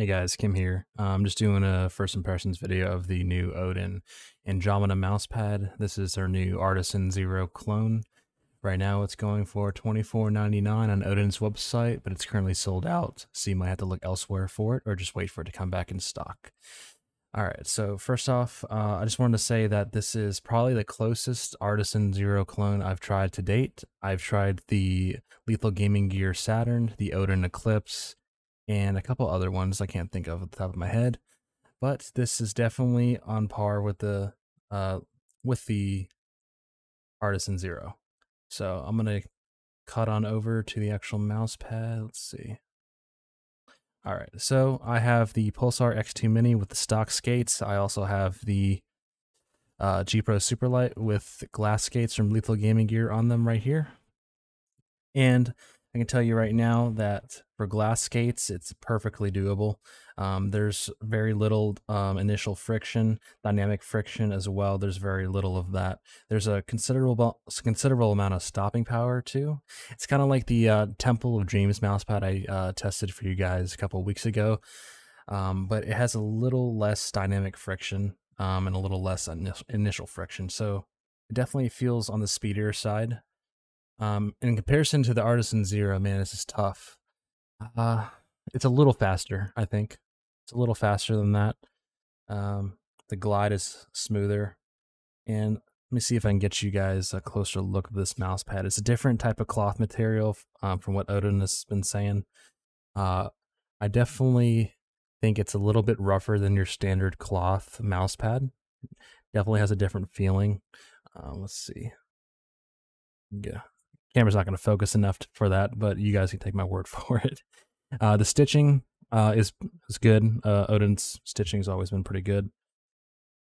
Hey guys, Kim here. I'm just doing a first impressions video of the new Odin Andromeda mousepad. This is our new Artisan Zero clone. Right now it's going for $24.99 on Odin's website, but it's currently sold out, so you might have to look elsewhere for it or just wait for it to come back in stock. Alright, so first off, I just wanted to say that this is probably the closest Artisan Zero clone I've tried to date. I've tried the Lethal Gaming Gear Saturn, the Odin Eclipse, and a couple other ones I can't think of at the top of my head. But this is definitely on par with the Artisan Zero. So I'm gonna cut on over to the actual mouse pad. Let's see. All right, so I have the Pulsar X2 Mini with the stock skates. I also have the G Pro Superlight with glass skates from Lethal Gaming Gear on them right here. And I can tell you right now that for glass skates, it's perfectly doable. There's very little initial friction, dynamic friction as well. There's very little of that. There's a considerable amount of stopping power too. It's kind of like the Temple of Dreams mousepad I tested for you guys a couple weeks ago, but it has a little less dynamic friction and a little less initial friction. So it definitely feels on the speedier side. In comparison to the Artisan Zero, man, this is tough. It's a little faster, I think. It's a little faster than that. The glide is smoother. And let me see if I can get you guys a closer look of this mouse pad. It's a different type of cloth material from what Odin has been saying. I definitely think it's a little bit rougher than your standard cloth mouse pad. Definitely has a different feeling. Let's see. Yeah. Camera's not going to focus enough for that, but you guys can take my word for it. The stitching is good. Odin's stitching has always been pretty good.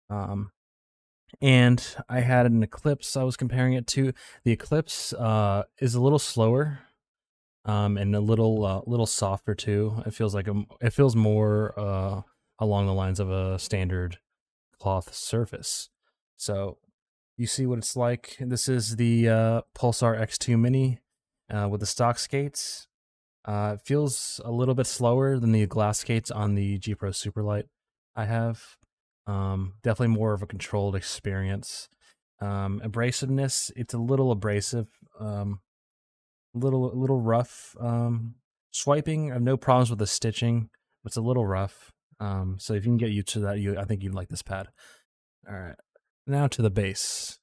And I had an Eclipse I was comparing it to. The Eclipse is a little slower and a little softer too. It feels more along the lines of a standard cloth surface. So you see what it's like. This is the Pulsar X2 Mini with the stock skates. It feels a little bit slower than the glass skates on the G Pro Superlight I have. Definitely more of a controlled experience. Abrasiveness, it's a little abrasive, little rough. Swiping, I have no problems with the stitching, but it's a little rough. So if you can get used to that, I think you'd like this pad. All right. Now to the base.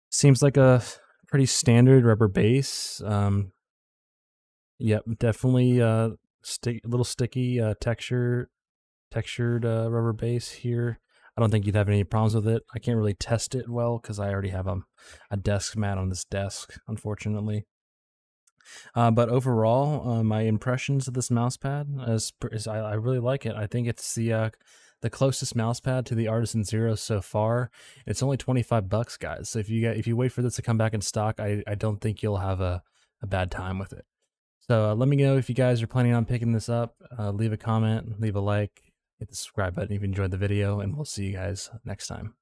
Seems like a pretty standard rubber base. Yep, definitely a little sticky textured rubber base here. I don't think you'd have any problems with it. I can't really test it well because I already have a desk mat on this desk, unfortunately. But overall, my impressions of this mousepad is I really like it. I think it's the closest mousepad to the Artisan Zero so far. It's only $25, guys. So if you wait for this to come back in stock, I don't think you'll have a bad time with it. So let me know if you guys are planning on picking this up. Leave a comment, leave a like, hit the subscribe button if you enjoyed the video, and we'll see you guys next time.